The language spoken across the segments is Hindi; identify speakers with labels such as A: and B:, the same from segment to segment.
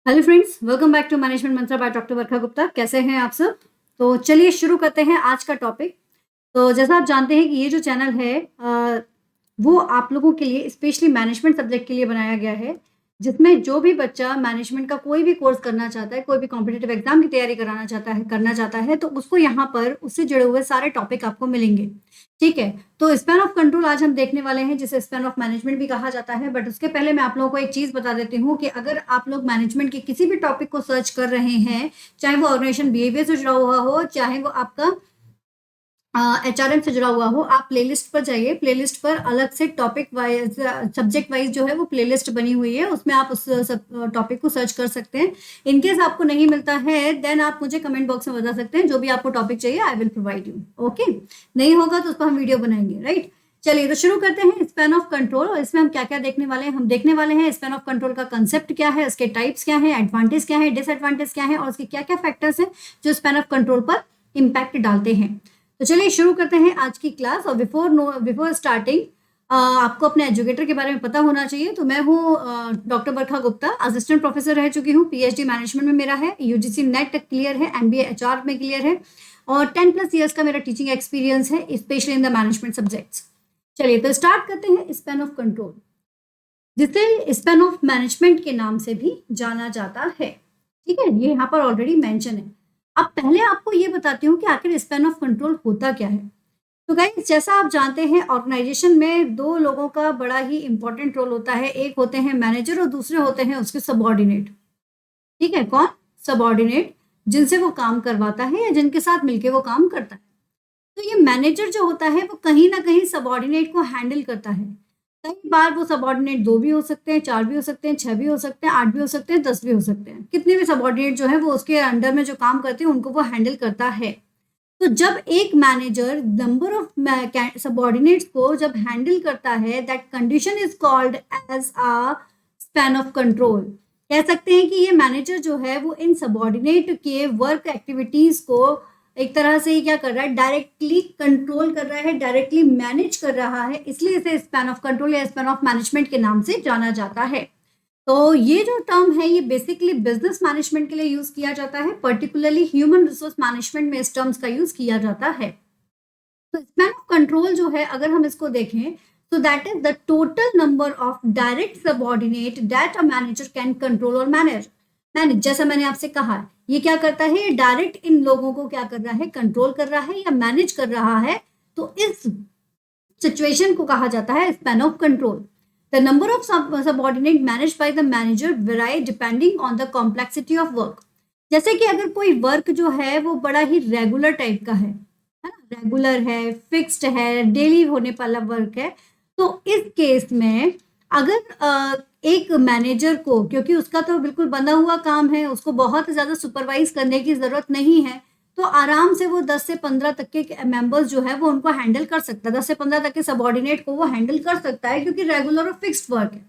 A: Hello friends, welcome back to management mantra by doctor Varsha Gupta. कैसे हैं आप सब? तो चलिए शुरू करते हैं आज का टॉपिक। तो जैसा आप जानते हैं कि ये जो चैनल है वो आप लोगों के लिए स्पेशली मैनेजमेंट सब्जेक्ट के लिए बनाया गया है, जिसमें जो भी बच्चा मैनेजमेंट का कोई भी कोर्स करना चाहता है, कोई भी कॉम्पिटिटिव एग्जाम की तैयारी करना चाहता है, तो उसको यहाँ पर उससे जुड़े हुए सारे टॉपिक आपको मिलेंगे। ठीक है, तो स्पैन ऑफ कंट्रोल आज हम देखने वाले हैं, जिसे स्पैन ऑफ मैनेजमेंट भी कहा जाता है। बट उसके पहले मैं आप लोगों को एक चीज बता देती हूँ कि अगर आप लोग मैनेजमेंट के किसी भी टॉपिक को सर्च कर रहे हैं, चाहे वो ऑर्गेनाइजेशन बिहेवियर से जुड़ा हुआ हो, चाहे वो आपका एचआरएम से जुड़ा हुआ हो, आप प्लेलिस्ट पर जाइए। प्लेलिस्ट पर अलग से टॉपिक वाइज, सब्जेक्ट वाइज जो है वो प्लेलिस्ट बनी हुई है, उसमें आप उस टॉपिक को सर्च कर सकते हैं। इनकेस आपको नहीं मिलता है देन आप मुझे कमेंट बॉक्स में बता सकते हैं, जो भी आपको टॉपिक चाहिए I will provide you. Okay, नहीं होगा तो उस पर हम वीडियो बनाएंगे, राइट। चलिए तो शुरू करते हैं स्पैन ऑफ कंट्रोल। और इसमें हम क्या क्या देखने वाले हैं? हम देखने वाले हैं स्पैन ऑफ कंट्रोल का कंसेप्ट क्या है, उसके टाइप्स क्या है, एडवांटेज क्या है, डिसएडवांटेज क्या है, और उसके क्या क्या फैक्टर्स हैं जो स्पैन ऑफ कंट्रोल पर इम्पैक्ट डालते हैं। तो चलिए शुरू करते हैं आज की क्लास। और बिफोर स्टार्टिंग आपको अपने एजुकेटर के बारे में पता होना चाहिए। तो मैं हूँ doctor Varsha Gupta, assistant professor रह चुकी हूँ, पीएचडी मैनेजमेंट में मेरा है, यूजीसी नेट क्लियर है, एमबीए एचआर में क्लियर है, और 10+ ईयर्स का मेरा टीचिंग एक्सपीरियंस है, specially in the management subjects. चलिए तो स्टार्ट करते हैं स्पैन ऑफ कंट्रोल, जिसे स्पैन ऑफ मैनेजमेंट के नाम से भी जाना जाता है। ठीक है, ये यहाँ पर ऑलरेडी मेंशन है। अब पहले आपको ये बताती हूँ कि आखिर स्पैन ऑफ कंट्रोल होता क्या है। तो गाइस, जैसा आप जानते हैं ऑर्गेनाइजेशन में दो लोगों का बड़ा ही इंपॉर्टेंट रोल होता है। एक होते हैं मैनेजर और दूसरे होते हैं उसके सबऑर्डिनेट। ठीक है, कौन? सबऑर्डिनेट, जिनसे वो काम करवाता है या जिनके साथ मिलके वो काम करता है। तो ये मैनेजर जो होता है वो कहीं ना कहीं सबऑर्डिनेट को हैंडल करता है। कई बार वो सबऑर्डिनेट 2 भी हो सकते हैं, 4 भी हो सकते हैं, 6 भी हो सकते हैं, 8 भी हो सकते हैं, 10 भी हो सकते हैं। कितने भी सबऑर्डिनेट जो है वो उसके अंडर में जो काम करते हैं उनको वो हैंडल करता है। तो जब एक मैनेजर नंबर ऑफ सबऑर्डिनेट्स को जब हैंडल करता है, that condition is called as a span of control. कह सकते हैं कि ये मैनेजर जो है वो इन सबऑर्डिनेट के वर्क एक्टिविटीज को एक तरह से ही क्या कर रहा है, डायरेक्टली कंट्रोल कर रहा है, डायरेक्टली मैनेज कर रहा है। इसलिए इसे स्पैन ऑफ कंट्रोल या स्पैन ऑफ मैनेजमेंट के नाम से जाना जाता है। तो ये जो टर्म है ये बेसिकली बिजनेस मैनेजमेंट के लिए यूज किया जाता है, पर्टिकुलरली ह्यूमन रिसोर्स मैनेजमेंट में इस टर्म्स का यूज किया जाता है। तो स्पैन ऑफ कंट्रोल जो है, अगर हम इसको देखें तो that is the total number of direct subordinate that a manager can control और मैनेज। जैसा मैंने आपसे कहा, ये क्या करता है, ये डायरेक्ट इन लोगों को क्या कर रहा है, कंट्रोल कर रहा है या मैनेज कर रहा है। तो इस सिचुएशन को कहा जाता है span of control. The number of subordinate managed by the manager very depending on the complexity of work. जैसे कि अगर कोई वर्क जो है वो बड़ा ही रेगुलर टाइप का है ना, रेगुलर है, फिक्स्ड है, डेली होने वाला वर्क है, तो इस केस में अगर एक मैनेजर को, क्योंकि उसका तो बिल्कुल बंधा हुआ काम है, उसको बहुत ज़्यादा सुपरवाइज करने की ज़रूरत नहीं है, तो आराम से वो 10 से 15 तक के मेंबर्स जो है वो उनको हैंडल कर सकता है, 10 से 15 तक के सबऑर्डिनेट को वो हैंडल कर सकता है, क्योंकि रेगुलर और फिक्स्ड वर्क है।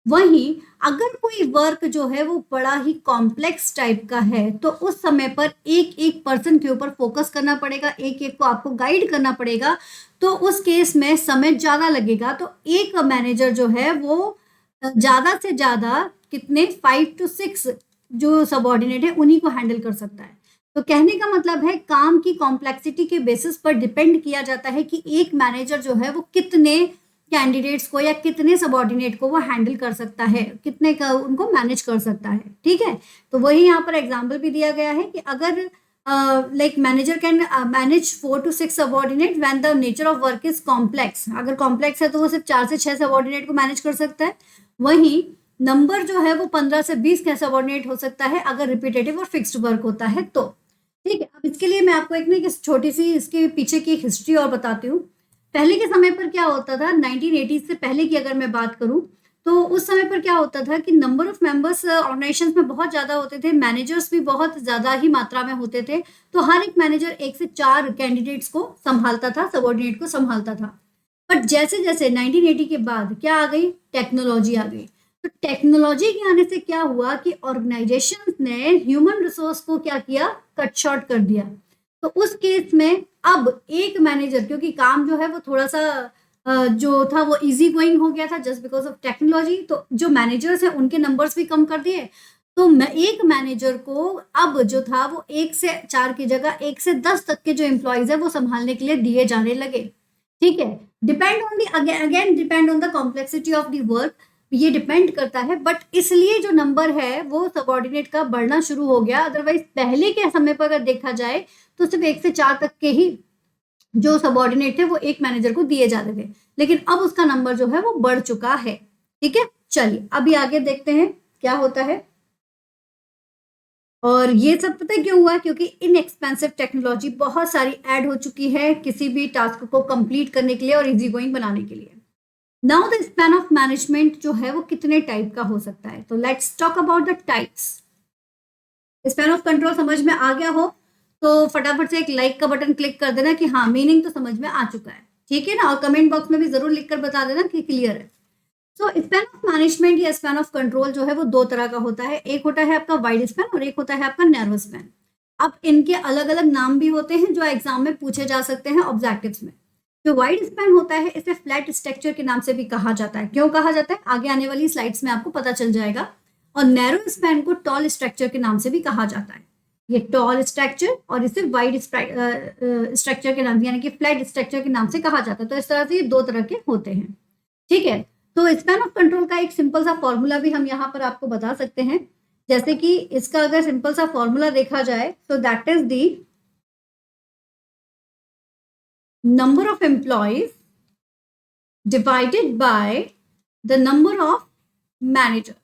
A: वहीं अगर कोई वर्क जो है वो बड़ा ही कॉम्प्लेक्स टाइप का है, तो उस समय पर एक एक पर्सन के ऊपर फोकस करना पड़ेगा, एक एक को आपको गाइड करना पड़ेगा, तो उस केस में समय ज़्यादा लगेगा। तो एक मैनेजर जो है वो ज़्यादा से ज़्यादा कितने 5 to 6 जो सबऑर्डिनेट है उन्हीं को हैंडल कर सकता है। तो कहने का मतलब है काम की कॉम्प्लेक्सिटी के बेसिस पर डिपेंड किया जाता है कि एक मैनेजर जो है वो कितने कैंडिडेट्स को या कितने सबऑर्डिनेट को वो हैंडल कर सकता है, कितने का उनको मैनेज कर सकता है। ठीक है, तो वही यहाँ पर एग्जांपल भी दिया गया है कि अगर like manager can manage 4 to 6 subordinate when the nature of work is complex. अगर कॉम्प्लेक्स है तो वो सिर्फ 4 से 6 सबऑर्डिनेट को मैनेज कर सकता है। वहीं नंबर जो है वो 15 से 20 का सबऑर्डिनेट हो सकता है अगर रिपीटेटिव और फिक्स्ड वर्क होता है तो। ठीक है, अब इसके लिए मैं आपको एक छोटी सी इसके पीछे की हिस्ट्री और बताती हूँ। पहले के समय पर क्या होता था, 1980 से पहले की अगर मैं बात करूं, तो उस समय पर क्या होता था कि नंबर ऑफ मेंबर्स ऑर्गेनाइजेशंस में बहुत ज़्यादा होते थे, मैनेजर्स भी बहुत ज़्यादा ही मात्रा में होते थे। तो हर एक मैनेजर 1 से 4 कैंडिडेट्स को संभालता था, सबऑर्डिनेट को संभालता था। बट जैसे जैसे 1980 के बाद क्या आ गई, टेक्नोलॉजी आ गई। तो टेक्नोलॉजी के आने से क्या हुआ कि ऑर्गेनाइजेशंस ने ह्यूमन रिसोर्स को क्या किया, कट शॉर्ट कर दिया। तो उस केस में अब एक मैनेजर, क्योंकि काम जो है वो थोड़ा सा जो था वो इजी गोइंग हो गया था जस्ट बिकॉज ऑफ टेक्नोलॉजी, तो जो मैनेजर्स हैं उनके नंबर्स भी कम कर दिए। तो एक मैनेजर को अब जो था वो 1 से 4 की जगह 1 से 10 तक के जो एम्प्लॉयज है वो संभालने के लिए दिए जाने लगे। ठीक है, depend on the again depend on the complexity of the work, ये डिपेंड करता है, बट इसलिए जो नंबर है वो सबऑर्डिनेट का बढ़ना शुरू हो गया। अदरवाइज पहले के समय पर अगर देखा जाए तो सिर्फ 1 से 4 तक के ही जो सबऑर्डिनेट थे वो एक मैनेजर को दिए जाते थे, लेकिन अब उसका नंबर जो है वो बढ़ चुका है। ठीक है, चलिए अभी आगे देखते हैं क्या होता है। और ये सब पता है क्यों हुआ? क्योंकि इनएक्सपेंसिव टेक्नोलॉजी बहुत सारी ऐड हो चुकी है किसी भी टास्क को कंप्लीट करने के लिए और इजी गोइंग बनाने के लिए। Now the span of management जो है वो कितने टाइप का हो सकता है, तो let's talk about the types. Span of control समझ में आ गया हो तो फटाफट से एक लाइक का बटन क्लिक कर देना कि हाँ मीनिंग तो समझ में आ चुका है। ठीक है ना, और कमेंट बॉक्स में भी जरूर लिखकर बता देना कि क्लियर है। तो स्पैन ऑफ मैनेजमेंट या स्पैन ऑफ कंट्रोल जो है वो दो तरह का होता है, एक होता है आपका वाइड स्पैन और एक होता है आपका नैरो स्पैन। अब इनके अलग अलग नाम भी होते हैं जो एग्जाम में पूछे जा सकते हैं ऑब्जेक्टिव्स में। जो वाइड स्पैन होता है इसे फ्लैट स्ट्रक्चर के नाम से भी कहा जाता है। क्यों कहा जाता है आगे आने वाली स्लाइड्स में आपको पता चल जाएगा। और नैरो स्पैन को टॉल स्ट्रक्चर के नाम से भी कहा जाता है। ये टॉल स्ट्रक्चर और इसे वाइड स्ट्रक्चर के नाम यानी कि फ्लैट स्ट्रक्चर के नाम से कहा जाता है। तो इस तरह से ये दो तरह के होते हैं। ठीक है, तो स्पैन ऑफ कंट्रोल का एक सिंपल सा फॉर्मूला भी हम यहाँ पर आपको बता सकते हैं। जैसे कि इसका अगर सिंपल सा फॉर्मूला देखा जाए तो that is the number of employees divided by the number of manager.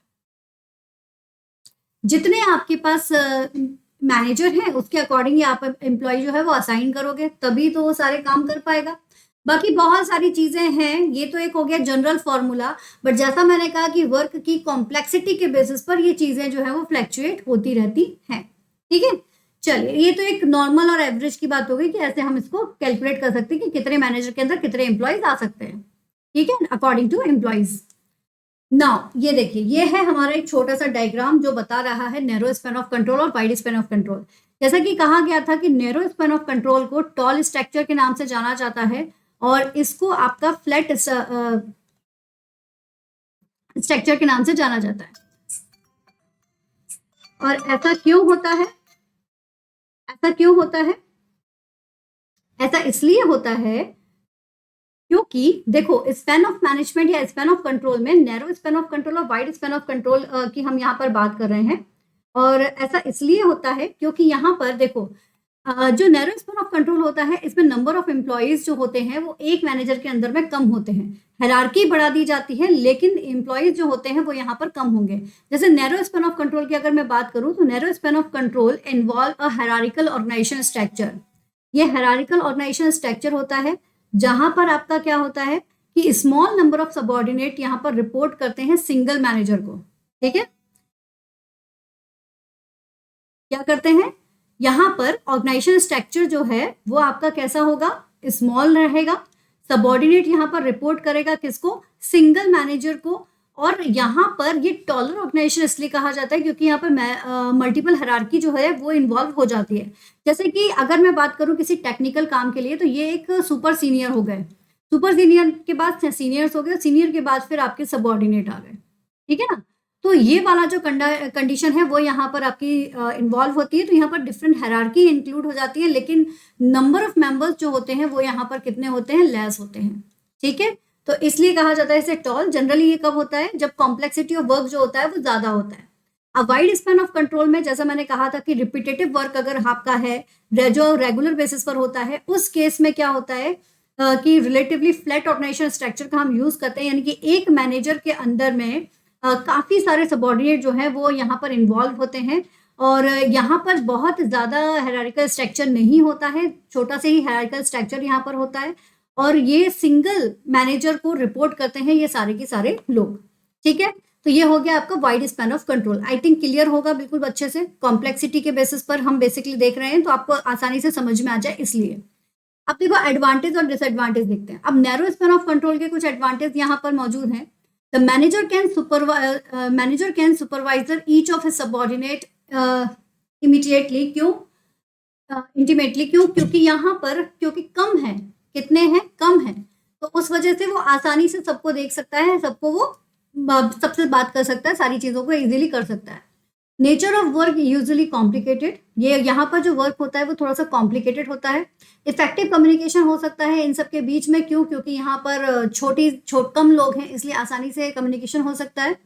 A: जितने आपके पास मैनेजर हैं उसके अकॉर्डिंग आप एम्प्लॉय जो है वो असाइन करोगे, तभी तो वो सारे काम कर पाएगा। बाकी बहुत सारी चीजें हैं, ये तो एक हो गया जनरल फॉर्मूला, बट जैसा मैंने कहा कि वर्क की कॉम्प्लेक्सिटी के बेसिस पर ये चीजें जो है वो फ्लैक्चुएट होती रहती हैं। ठीक है, चलिए ये तो एक नॉर्मल और एवरेज की बात हो गई कि ऐसे हम इसको कैलकुलेट कर सकते हैं कि कितने मैनेजर के अंदर कितने एम्प्लॉयज आ सकते हैं। ठीक है, अकॉर्डिंग टू एम्प्लॉयज। नाउ ये देखिए, ये है हमारा एक छोटा सा डायग्राम जो बता रहा है नैरो स्पैन ऑफ कंट्रोल और वाइड स्पैन ऑफ कंट्रोल। जैसा कि कहा गया था कि नैरो स्पैन ऑफ कंट्रोल को टॉल स्ट्रक्चर के नाम से जाना जाता है और इसको आपका फ्लैट स्ट्रक्चर के नाम से जाना जाता है। और ऐसा क्यों होता है? ऐसा क्यों होता है? ऐसा इसलिए होता है क्योंकि देखो स्पैन ऑफ मैनेजमेंट या स्पैन ऑफ कंट्रोल में नैरो स्पैन ऑफ कंट्रोल और वाइड स्पैन ऑफ कंट्रोल की हम यहाँ पर बात कर रहे हैं। और ऐसा इसलिए होता है क्योंकि यहाँ पर देखो जो नैरो स्पैन ऑफ कंट्रोल होता है इसमें नंबर ऑफ एम्प्लॉयज जो होते हैं वो एक मैनेजर के अंदर में कम होते हैं। हायरार्की बढ़ा दी जाती है लेकिन एम्प्लॉयज जो होते हैं वो यहाँ पर कम होंगे। जैसे नैरो स्पैन ऑफ कंट्रोल की अगर मैं बात करूँ तो narrow span of control involve a hierarchical organisation structure. ये हायरार्किकल ऑर्गेनाइजेशन स्ट्रक्चर होता है जहां पर आपका क्या होता है कि स्मॉल नंबर ऑफ सबऑर्डिनेट यहाँ पर रिपोर्ट करते हैं सिंगल मैनेजर को। ठीक है, क्या करते हैं यहाँ पर ऑर्गेनाइजेशन स्ट्रक्चर जो है वो आपका कैसा होगा, स्मॉल रहेगा। सबऑर्डिनेट यहाँ पर रिपोर्ट करेगा किसको, सिंगल मैनेजर को। और यहाँ पर ये टॉलर ऑर्गेनाइजेशन इसलिए कहा जाता है क्योंकि यहाँ पर मल्टीपल हायरार्की जो है वो इन्वॉल्व हो जाती है। जैसे कि अगर मैं बात करूँ किसी टेक्निकल काम के लिए तो ये एक सुपर सीनियर हो गए, सुपर सीनियर के बाद सीनियर्स हो गए, सीनियर के बाद फिर आपके सबऑर्डिनेट आ गए। ठीक है ना, तो ये वाला जो कंडीशन है वो यहाँ पर आपकी इन्वॉल्व होती है। तो यहाँ पर डिफरेंट हायरार्की इंक्लूड हो जाती है लेकिन नंबर ऑफ मेंबर्स जो होते हैं वो यहाँ पर कितने होते हैं, लेस होते हैं। ठीक है, तो इसलिए कहा जाता है इसे टॉल। जनरली ये कब होता है, जब कॉम्प्लेक्सिटी ऑफ वर्क जो होता है वो ज्यादा होता है। अब वाइड स्पैन ऑफ कंट्रोल में जैसा मैंने कहा था कि रिपीटेटिव वर्क अगर आपका है जो रेगुलर बेसिस पर होता है, उस केस में क्या होता है कि रिलेटिवली फ्लैट ऑर्गेनाइजेशन स्ट्रक्चर का हम यूज करते हैं। यानी कि एक मैनेजर के अंदर में काफी सारे सबऑर्डिनेट जो है वो यहाँ पर इन्वॉल्व होते हैं और यहाँ पर बहुत ज्यादा हायरार्किकल स्ट्रक्चर नहीं होता है, छोटा से ही हायरार्किकल स्ट्रक्चर यहाँ पर होता है और ये सिंगल मैनेजर को रिपोर्ट करते हैं ये सारे के सारे लोग। ठीक है, तो ये हो गया आपका wide span of control. I think clear होगा बिल्कुल अच्छे से। कॉम्प्लेक्सिटी के बेसिस पर हम बेसिकली देख रहे हैं तो आपको आसानी से समझ में आ जाए इसलिए। अब देखो एडवांटेज और डिसएडवांटेज देखते हैं। अब नैरो स्पैन ऑफ कंट्रोल के कुछ एडवांटेज यहाँ पर मौजूद हैं। The manager can supervisor each of his subordinate immediately. क्यों इंटीमेटली? क्यों? क्योंकि यहाँ पर क्योंकि कम है, कितने हैं, कम है, तो उस वजह से वो आसानी से सबको देख सकता है, सबको वो सबसे बात कर सकता है, सारी चीजों को इजीली कर सकता है। Nature of work usually complicated, ये यहाँ पर जो वर्क होता है वो थोड़ा सा कॉम्प्लिकेटेड होता है। इफेक्टिव कम्युनिकेशन हो सकता है इन सब के बीच में, क्यों? क्योंकि यहाँ पर कम लोग हैं, इसलिए आसानी से कम्युनिकेशन हो सकता है।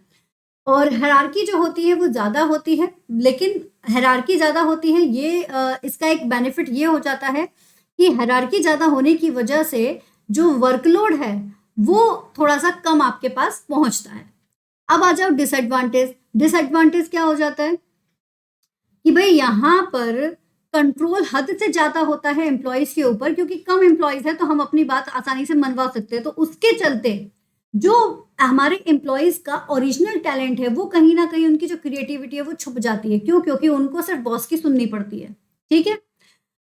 A: और हायरार्की जो होती है वो ज़्यादा होती है, लेकिन हायरार्की ज़्यादा होती है ये इसका एक बेनिफिट ये हो जाता है कि हायरार्की ज़्यादा होने की वजह से जो वर्कलोड है वो थोड़ा सा कम आपके पास पहुंचता है। अब आ जाओ डिसएडवांटेज। डिसएडवांटेज क्या हो जाता है कि भाई यहाँ पर कंट्रोल हद से ज़्यादा होता है एम्प्लॉयज़ के ऊपर, क्योंकि कम एम्प्लॉयज़ है तो हम अपनी बात आसानी से मनवा सकते हैं। तो उसके चलते जो हमारे एम्प्लॉयज़ का ओरिजिनल टैलेंट है वो कहीं ना कहीं, उनकी जो क्रिएटिविटी है वो छुप जाती है। क्यों? क्योंकि उनको सिर्फ बॉस की सुननी पड़ती है। ठीक है।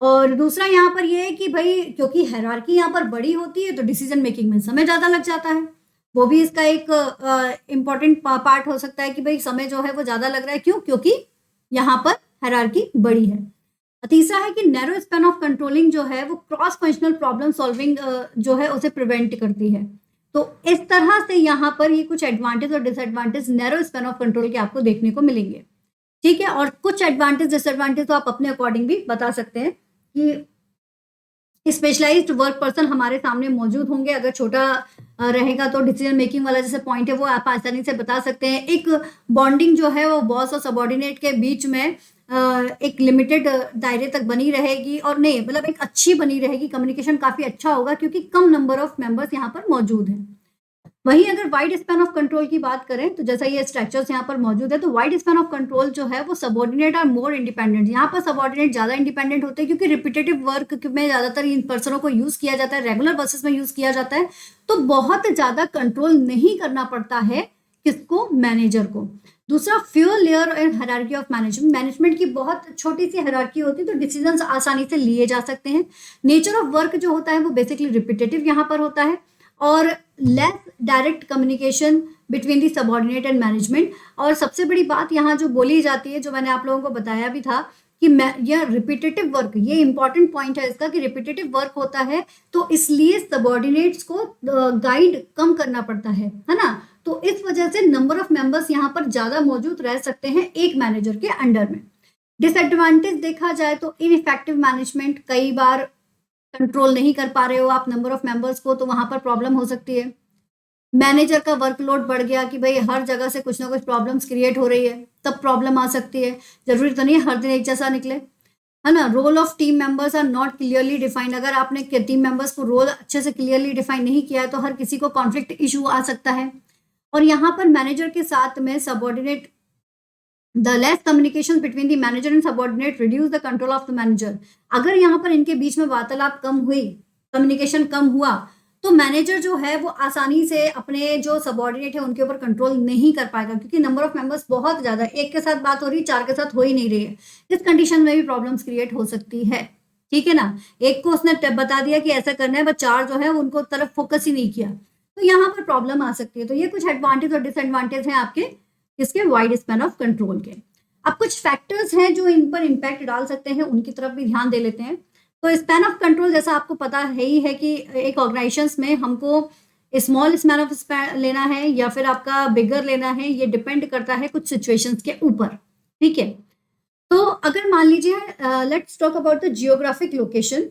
A: और दूसरा यहाँ पर ये है कि भाई क्योंकि हायरार्की यहाँ पर बड़ी होती है तो डिसीजन मेकिंग में समय ज़्यादा लग जाता है। वो भी इसका एक इम्पॉर्टेंट पार्ट हो सकता है कि भाई समय जो है वो ज़्यादा लग रहा है। क्यों? क्योंकि यहाँ पर हायरार्की बड़ी है। तीसरा है कि नैरो स्पैन ऑफ कंट्रोलिंग जो है वो क्रॉस फंक्शनल प्रॉब्लम सॉल्विंग जो है उसे प्रिवेंट करती है। तो इस तरह से यहाँ पर ये कुछ एडवांटेज और disadvantage narrow span of control के आपको देखने को मिलेंगे। ठीक है। और कुछ एडवांटेज डिसएडवांटेज तो आप अपने अकॉर्डिंग भी बता सकते हैं कि स्पेशलाइज्ड वर्क पर्सन हमारे सामने मौजूद होंगे। अगर छोटा रहेगा तो डिसीजन मेकिंग वाला जैसे पॉइंट है वो आप आसानी से बता सकते हैं। एक बॉन्डिंग जो है वो बॉस और सबॉर्डिनेट के बीच में एक लिमिटेड दायरे तक बनी रहेगी, और नहीं मतलब एक अच्छी बनी रहेगी, कम्युनिकेशन काफ़ी अच्छा होगा क्योंकि कम नंबर ऑफ मेंबर्स यहाँ पर मौजूद हैं। वहीं अगर वाइड स्पैन ऑफ कंट्रोल की बात करें तो जैसा ये स्ट्रक्चर्स यहाँ पर मौजूद है, तो वाइड स्पैन ऑफ कंट्रोल जो है वो सबॉर्डिनेट और मोर इंडिपेंडेंट, यहाँ पर सबॉर्डिनेट ज़्यादा इंडिपेंडेंट होते हैं क्योंकि रिपीटेटिव वर्क में ज़्यादातर इन पर्सनों को यूज़ किया जाता है, रेगुलर बेसिस में यूज़ किया जाता है, तो बहुत ज़्यादा कंट्रोल नहीं करना पड़ता है किसको? मैनेजर को। दूसरा, fewer layer and hierarchy of management, management की बहुत छोटी सी हायरार्की होती है तो डिसीजंस आसानी से लिए जा सकते हैं। नेचर ऑफ वर्क जो होता है वो बेसिकली रिपीटेटिव यहाँ पर होता है, और less direct communication between the subordinate and management. और सबसे बड़ी बात यहाँ जो बोली जाती है, जो मैंने आप लोगों को बताया भी था कि यह रिपीटेटिव वर्क, ये इंपॉर्टेंट पॉइंट है इसका कि रिपीटेटिव वर्क होता है तो इसलिए सबॉर्डिनेट्स को गाइड कम करना पड़ता है ना। तो इस वजह से नंबर ऑफ मेंबर्स यहाँ पर ज़्यादा मौजूद रह सकते हैं एक मैनेजर के अंडर में। डिसएडवांटेज देखा जाए तो इनइफेक्टिव मैनेजमेंट, कई बार कंट्रोल नहीं कर पा रहे हो आप नंबर ऑफ मेंबर्स को तो वहां पर प्रॉब्लम हो सकती है। मैनेजर का वर्कलोड बढ़ गया कि भाई हर जगह से कुछ ना कुछ प्रॉब्लम्स क्रिएट हो रही है, तब प्रॉब्लम आ सकती है। जरूरी तो नहीं है हर दिन एक जैसा निकले, है ना। Role of team members are not clearly defined, अगर आपने टीम मेंबर्स को रोल अच्छे से क्लियरली डिफाइन नहीं किया है तो हर किसी को कॉन्फ्लिक्ट इशू आ सकता है। और यहाँ पर मैनेजर के साथ में subordinate, the less communication between the manager and subordinate reduce the control of the manager, अगर यहाँ पर इनके बीच में वार्तालाप कम हुई, कम्युनिकेशन कम हुआ, तो मैनेजर जो है वो आसानी से अपने जो सबॉर्डिनेट है उनके ऊपर कंट्रोल नहीं कर पाएगा क्योंकि नंबर ऑफ मेंबर्स बहुत ज़्यादा, एक के साथ बात हो रही, चार के साथ हो ही नहीं रही है। इस कंडीशन में भी प्रॉब्लम्स क्रिएट हो सकती है। ठीक है ना। एक को उसने बता दिया कि ऐसा करना है, बस चार जो है उनको तरफ फोकस ही नहीं किया, तो यहाँ पर प्रॉब्लम आ सकती है। तो ये कुछ एडवांटेज और डिसएडवांटेज हैं आपके इसके वाइड स्पैन ऑफ कंट्रोल के। अब कुछ फैक्टर्स हैं जो इन पर इम्पैक्ट डाल सकते हैं, उनकी तरफ भी ध्यान दे लेते हैं। तो स्पैन ऑफ कंट्रोल जैसा आपको पता है ही है कि एक ऑर्गेनाइजेशंस में हमको स्मॉल स्पैन ऑफ लेना है या फिर आपका बिगर लेना है, ये डिपेंड करता है कुछ सिचुएशंस के ऊपर। ठीक है। तो अगर मान लीजिए let's talk about the geographic location.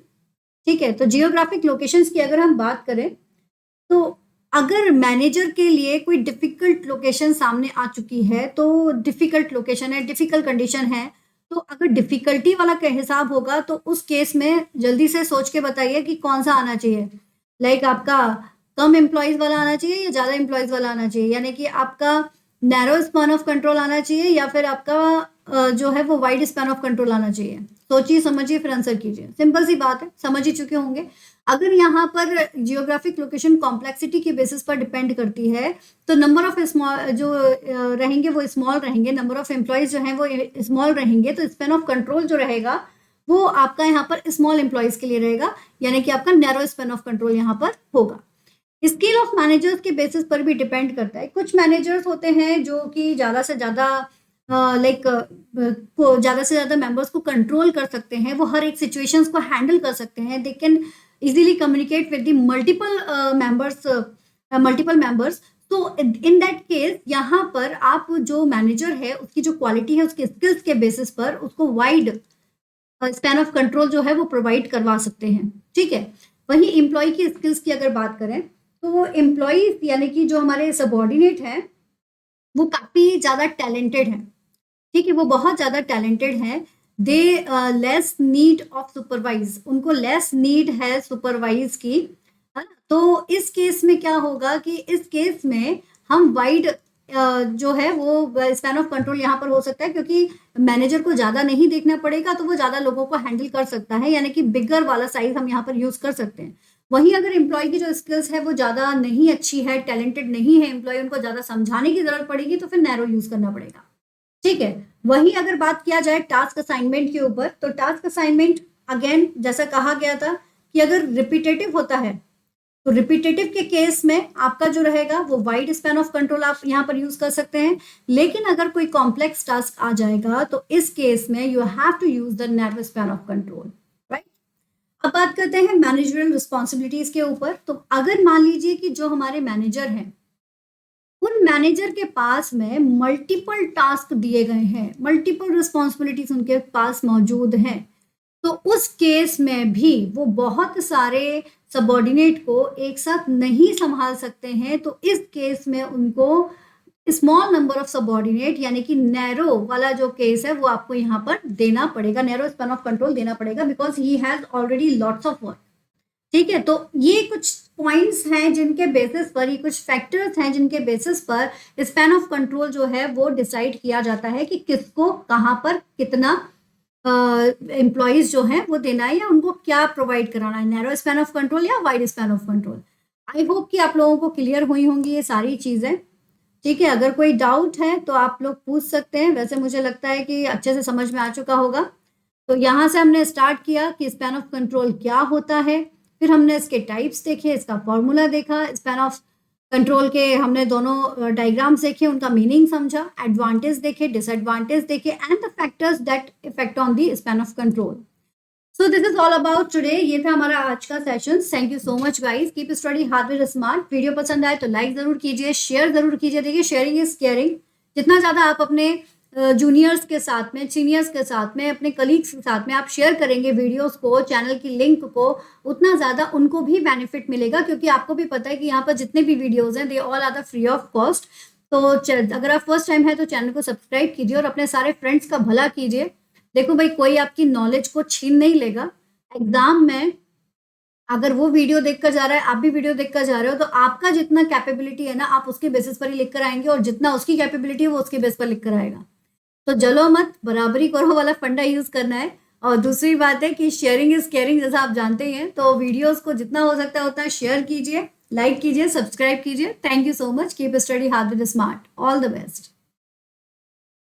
A: ठीक है। तो जियोग्राफिक लोकेशंस की अगर हम बात करें तो अगर मैनेजर के लिए कोई डिफिकल्ट लोकेशन सामने आ चुकी है, तो डिफिकल्ट लोकेशन है, डिफिकल्ट कंडीशन है, तो अगर डिफिकल्टी वाला का हिसाब होगा तो उस केस में जल्दी से सोच के बताइए कि कौन सा आना चाहिए। लाइक आपका कम एम्प्लॉयज वाला आना चाहिए या ज़्यादा एम्प्लॉयज वाला आना चाहिए, यानी कि आपका नैरो स्पैन ऑफ कंट्रोल आना चाहिए या फिर आपका जो है वो वाइड स्पैन ऑफ कंट्रोल आना चाहिए। सोचिए, समझिए, फिर आंसर कीजिए। सिंपल सी बात है, समझ ही चुके होंगे। अगर यहाँ पर जियोग्राफिक लोकेशन कॉम्प्लेक्सिटी के बेसिस पर डिपेंड करती है तो नंबर ऑफ स्मॉल जो रहेंगे वो स्मॉल रहेंगे, नंबर ऑफ एम्प्लॉयज जो हैं वो स्मॉल रहेंगे, तो स्पैन ऑफ कंट्रोल जो रहेगा वो आपका यहाँ पर स्मॉल एम्प्लॉयज के लिए रहेगा, यानी कि आपका नैरो स्पैन ऑफ कंट्रोल यहाँ पर होगा। स्किल ऑफ मैनेजर्स के बेसिस पर भी डिपेंड करता है। कुछ मैनेजर्स होते हैं जो कि ज़्यादा से ज़्यादा ज़्यादा से ज़्यादा मेंबर्स को कंट्रोल कर सकते हैं, वो हर एक सिचुएशंस को हैंडल कर सकते हैं, they can easily communicate with the multiple members तो इन दैट केस यहाँ पर आप जो मैनेजर है उसकी जो क्वालिटी है उसके स्किल्स के बेसिस पर उसको वाइड स्पैन ऑफ कंट्रोल जो है वो प्रोवाइड करवा सकते हैं, ठीक है। वहीं एम्प्लॉय की स्किल्स की अगर बात करें तो वो एम्प्लॉयज यानी कि जो हमारे सबॉर्डिनेट हैं वो काफ़ी ज़्यादा टैलेंटेड हैं, ठीक है, वो बहुत ज़्यादा टैलेंटेड हैं। दे लेस नीड ऑफ सुपरवाइज, उनको लेस नीड है सुपरवाइज की, है ना। तो इस केस में क्या होगा कि इस केस में हम वाइड जो है वो स्पैन ऑफ कंट्रोल यहाँ पर हो सकता है, क्योंकि मैनेजर को ज़्यादा नहीं देखना पड़ेगा तो वो ज़्यादा लोगों को हैंडल कर सकता है, यानी कि बिगर वाला साइज हम यहाँ पर यूज़ कर सकते हैं। वहीं अगर एम्प्लॉय की जो स्किल्स है वो ज़्यादा नहीं अच्छी है, टैलेंटेड नहीं है एम्प्लॉय, उनको ज़्यादा समझाने की ज़रूरत पड़ेगी तो फिर नैरो यूज़ करना पड़ेगा, ठीक है। वहीं अगर बात किया जाए टास्क असाइनमेंट के ऊपर, तो टास्क असाइनमेंट अगेन जैसा कहा गया था कि अगर रिपीटेटिव होता है तो रिपीटेटिव के केस में आपका जो रहेगा वो वाइड स्पैन ऑफ कंट्रोल आप यहाँ पर यूज कर सकते हैं। लेकिन अगर कोई कॉम्प्लेक्स टास्क आ जाएगा तो इस केस में you have to use the narrow span of control, right. अब बात करते हैं मैनेजरियल रिस्पॉन्सिबिलिटीज के ऊपर। तो अगर मान लीजिए कि जो हमारे मैनेजर हैं उन मैनेजर के पास में मल्टीपल टास्क दिए गए हैं, मल्टीपल रिस्पॉन्सिबिलिटीज उनके पास मौजूद हैं, तो उस केस में भी वो बहुत सारे सबॉर्डिनेट को एक साथ नहीं संभाल सकते हैं। तो इस केस में उनको स्मॉल नंबर ऑफ सबॉर्डिनेट यानी कि नैरो वाला जो केस है वो आपको यहाँ पर देना पड़ेगा, नैरो स्पैन ऑफ कंट्रोल देना पड़ेगा, because he has already lots of work, ठीक है। तो ये कुछ पॉइंट्स हैं जिनके बेसिस पर, ये कुछ फैक्टर्स हैं जिनके बेसिस पर स्पैन ऑफ कंट्रोल जो है वो डिसाइड किया जाता है कि किसको कहाँ पर कितना एम्प्लॉयज जो हैं वो देना है या उनको क्या प्रोवाइड कराना है, नैरो स्पैन ऑफ कंट्रोल या wide span of control. I hope कि आप लोगों को क्लियर हुई होंगी ये सारी चीज़ें, ठीक है। अगर कोई डाउट है तो आप लोग पूछ सकते हैं, वैसे मुझे लगता है कि अच्छे से समझ में आ चुका होगा। तो यहाँ से हमने स्टार्ट किया कि स्पैन ऑफ कंट्रोल क्या होता है, फिर हमने इसके टाइप्स देखे, इसका फॉर्मूला देखा, स्पैन ऑफ कंट्रोल के हमने दोनों डायग्राम्स देखे, उनका मीनिंग समझा, एडवांटेज देखे, डिसएडवांटेज देखे and the factors that effect on the span of control. So this is all about today. ये था हमारा आज का session. Thank you so much guys, keep study hard with smart. Video पसंद आए तो लाइक जरूर कीजिए, शेयर जरूर कीजिए। देखिए शेयरिंग इज केयरिंग, जितना ज़्यादा आप अपने जूनियर्स के साथ में, सीनियर्स के साथ में, अपने कलीग्स के साथ में आप शेयर करेंगे वीडियोस को, चैनल की लिंक को, उतना ज़्यादा उनको भी बेनिफिट मिलेगा, क्योंकि आपको भी पता है कि यहाँ पर जितने भी वीडियोस हैं they all are the free of cost. तो अगर आप फर्स्ट टाइम है तो चैनल को सब्सक्राइब कीजिए और अपने सारे फ्रेंड्स का भला कीजिए। देखो भाई, कोई आपकी नॉलेज को छीन नहीं लेगा। एग्जाम में अगर वो वीडियो देखकर जा रहा है, आप भी वीडियो देखकर जा रहे हो, तो आपका जितना कैपेबिलिटी है ना आप उसके बेसिस पर ही लिख कर आएंगे, और जितना उसकी कैपेबिलिटी है वो उसके बेस पर लिख कर आएगा। तो जलो मत, बराबरी करो वाला फंडा यूज करना है। और दूसरी बात है कि शेयरिंग इज केयरिंग, जैसा आप जानते ही हैं। तो वीडियोस को जितना हो सकता है उतना शेयर कीजिए, लाइक कीजिए, सब्सक्राइब कीजिए। Thank you so much. Keep study hard with smart. All the best.